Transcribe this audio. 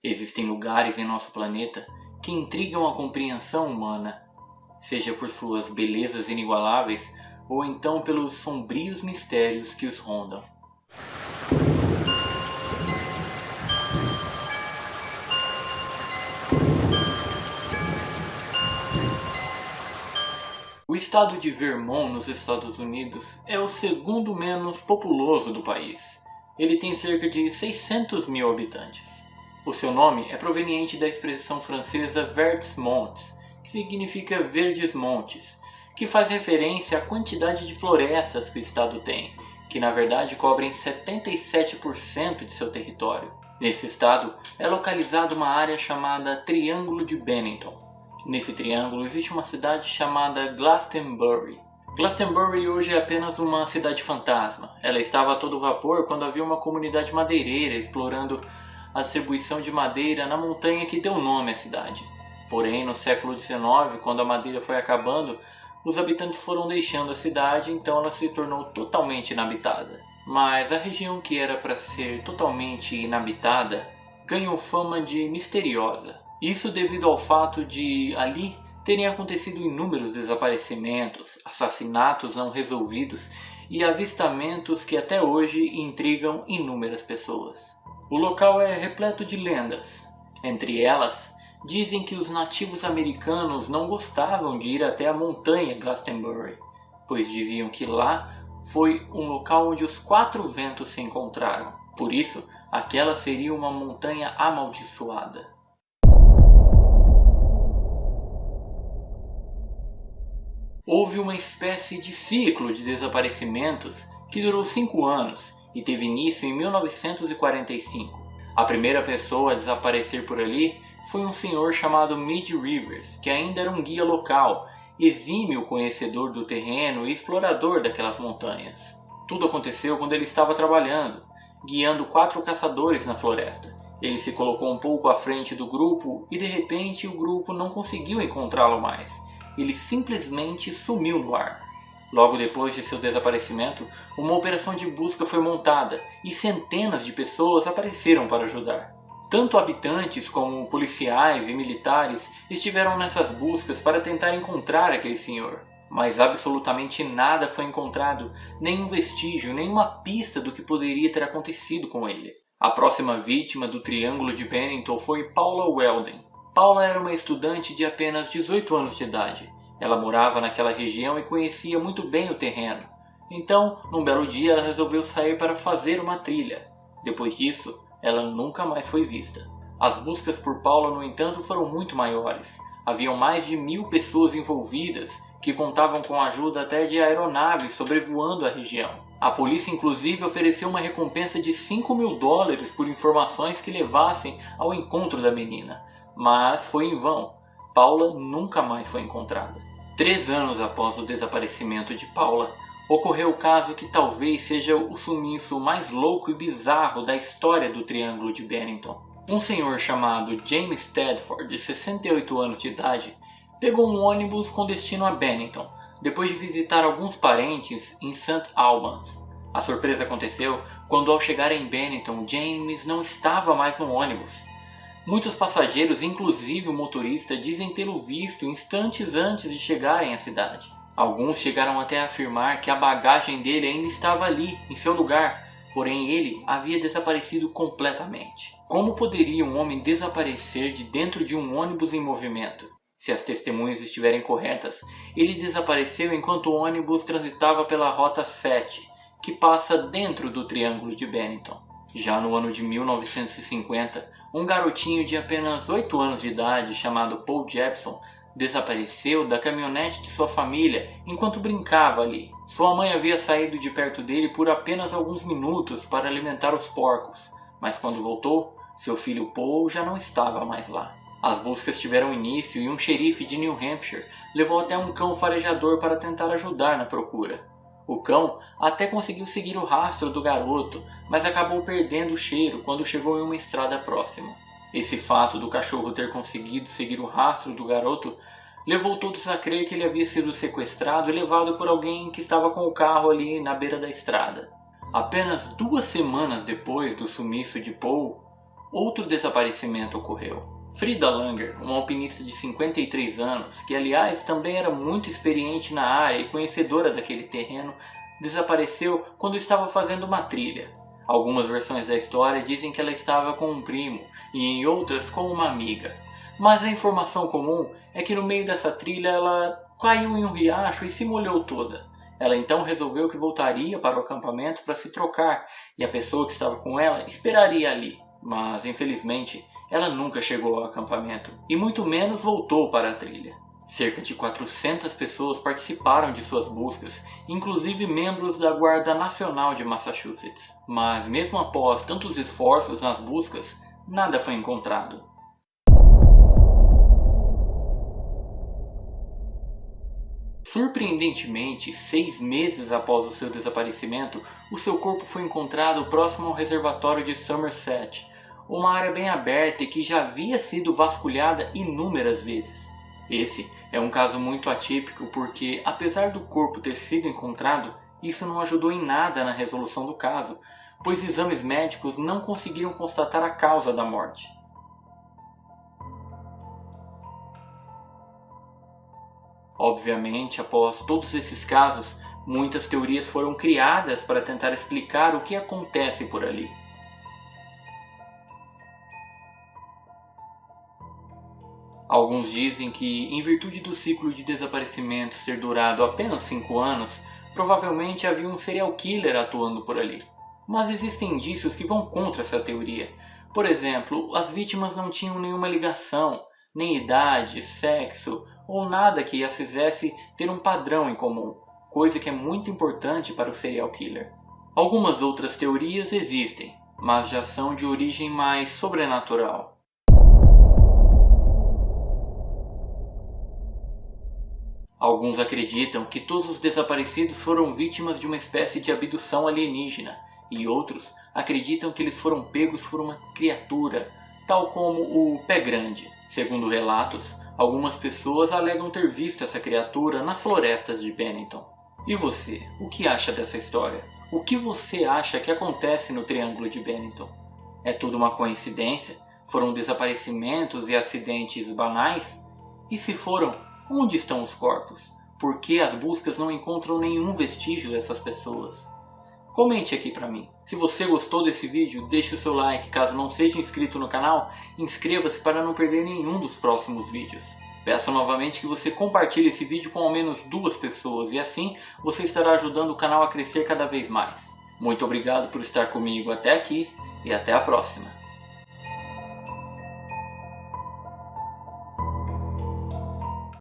Existem lugares em nosso planeta que intrigam a compreensão humana, seja por suas belezas inigualáveis ou então pelos sombrios mistérios que os rondam. O estado de Vermont, nos Estados Unidos, é o segundo menos populoso do país. Ele tem cerca de 600 mil habitantes. O seu nome é proveniente da expressão francesa Verts Monts, que significa verdes montes, que faz referência à quantidade de florestas que o estado tem, que na verdade cobrem 77% de seu território. Nesse estado é localizada uma área chamada Triângulo de Bennington. Nesse triângulo existe uma cidade chamada Glastonbury. Glastonbury hoje é apenas uma cidade fantasma. Ela estava a todo vapor quando havia uma comunidade madeireira explorando a distribuição de madeira na montanha que deu nome à cidade. Porém, no século XIX, quando a madeira foi acabando, os habitantes foram deixando a cidade, então ela se tornou totalmente inabitada. Mas a região que era para ser totalmente inabitada ganhou fama de misteriosa. Isso devido ao fato de ali terem acontecido inúmeros desaparecimentos, assassinatos não resolvidos e avistamentos que até hoje intrigam inúmeras pessoas. O local é repleto de lendas. Entre elas, dizem que os nativos americanos não gostavam de ir até a montanha Glastonbury, pois diziam que lá foi um local onde os 4 ventos se encontraram. Por isso, aquela seria uma montanha amaldiçoada. Houve uma espécie de ciclo de desaparecimentos que durou 5 anos e teve início em 1945. A primeira pessoa a desaparecer por ali foi um senhor chamado Midge Rivers, que ainda era um guia local, exímio conhecedor do terreno e explorador daquelas montanhas. Tudo aconteceu quando ele estava trabalhando, guiando 4 caçadores na floresta. Ele se colocou um pouco à frente do grupo e de repente o grupo não conseguiu encontrá-lo mais. Ele simplesmente sumiu no ar. Logo depois de seu desaparecimento, uma operação de busca foi montada e centenas de pessoas apareceram para ajudar. Tanto habitantes como policiais e militares estiveram nessas buscas para tentar encontrar aquele senhor. Mas absolutamente nada foi encontrado, nenhum vestígio, nenhuma pista do que poderia ter acontecido com ele. A próxima vítima do Triângulo de Bennington foi Paula Weldon. Paula era uma estudante de apenas 18 anos de idade. Ela morava naquela região e conhecia muito bem o terreno. Então, num belo dia, ela resolveu sair para fazer uma trilha. Depois disso, ela nunca mais foi vista. As buscas por Paula, no entanto, foram muito maiores. Haviam mais de 1000 pessoas envolvidas, que contavam com a ajuda até de aeronaves sobrevoando a região. A polícia inclusive ofereceu uma recompensa de $5.000 por informações que levassem ao encontro da menina. Mas foi em vão. Paula nunca mais foi encontrada. 3 anos após o desaparecimento de Paula, ocorreu o caso que talvez seja o sumiço mais louco e bizarro da história do Triângulo de Bennington. Um senhor chamado James Tedford, de 68 anos de idade, pegou um ônibus com destino a Bennington, depois de visitar alguns parentes em St. Albans. A surpresa aconteceu quando, ao chegar em Bennington, James não estava mais no ônibus. Muitos passageiros, inclusive o motorista, dizem tê-lo visto instantes antes de chegarem à cidade. Alguns chegaram até a afirmar que a bagagem dele ainda estava ali, em seu lugar, porém ele havia desaparecido completamente. Como poderia um homem desaparecer de dentro de um ônibus em movimento? Se as testemunhas estiverem corretas, ele desapareceu enquanto o ônibus transitava pela Rota 7, que passa dentro do Triângulo de Bennington. Já no ano de 1950, um garotinho de apenas 8 anos de idade chamado Paul Jepson desapareceu da caminhonete de sua família enquanto brincava ali. Sua mãe havia saído de perto dele por apenas alguns minutos para alimentar os porcos, mas quando voltou, seu filho Paul já não estava mais lá. As buscas tiveram início e um xerife de New Hampshire levou até um cão farejador para tentar ajudar na procura. O cão até conseguiu seguir o rastro do garoto, mas acabou perdendo o cheiro quando chegou em uma estrada próxima. Esse fato do cachorro ter conseguido seguir o rastro do garoto levou todos a crer que ele havia sido sequestrado e levado por alguém que estava com o carro ali na beira da estrada. Apenas 2 semanas depois do sumiço de Paul, outro desaparecimento ocorreu. Frida Langer, uma alpinista de 53 anos, que aliás também era muito experiente na área e conhecedora daquele terreno, desapareceu quando estava fazendo uma trilha. Algumas versões da história dizem que ela estava com um primo e em outras com uma amiga. Mas a informação comum é que no meio dessa trilha ela caiu em um riacho e se molhou toda. Ela então resolveu que voltaria para o acampamento para se trocar e a pessoa que estava com ela esperaria ali. Mas infelizmente ela nunca chegou ao acampamento e muito menos voltou para a trilha. Cerca de 400 pessoas participaram de suas buscas, inclusive membros da Guarda Nacional de Massachusetts. Mas mesmo após tantos esforços nas buscas, nada foi encontrado. Surpreendentemente, 6 meses após o seu desaparecimento, o seu corpo foi encontrado próximo ao reservatório de Somerset, uma área bem aberta e que já havia sido vasculhada inúmeras vezes. Esse é um caso muito atípico porque, apesar do corpo ter sido encontrado, isso não ajudou em nada na resolução do caso, pois exames médicos não conseguiram constatar a causa da morte. Obviamente, após todos esses casos, muitas teorias foram criadas para tentar explicar o que acontece por ali. Alguns dizem que, em virtude do ciclo de desaparecimentos ter durado apenas 5 anos, provavelmente havia um serial killer atuando por ali. Mas existem indícios que vão contra essa teoria. Por exemplo, as vítimas não tinham nenhuma ligação, nem idade, sexo ou nada que as fizesse ter um padrão em comum, coisa que é muito importante para o serial killer. Algumas outras teorias existem, mas já são de origem mais sobrenatural. Alguns acreditam que todos os desaparecidos foram vítimas de uma espécie de abdução alienígena, e outros acreditam que eles foram pegos por uma criatura, tal como o Pé Grande. Segundo relatos, algumas pessoas alegam ter visto essa criatura nas florestas de Bennington. E você, o que acha dessa história? O que você acha que acontece no Triângulo de Bennington? É tudo uma coincidência? Foram desaparecimentos e acidentes banais? E se foram, onde estão os corpos? Por que as buscas não encontram nenhum vestígio dessas pessoas? Comente aqui pra mim. Se você gostou desse vídeo, deixe o seu like. Caso não seja inscrito no canal, inscreva-se para não perder nenhum dos próximos vídeos. Peço novamente que você compartilhe esse vídeo com ao menos 2 pessoas e assim você estará ajudando o canal a crescer cada vez mais. Muito obrigado por estar comigo até aqui e até a próxima.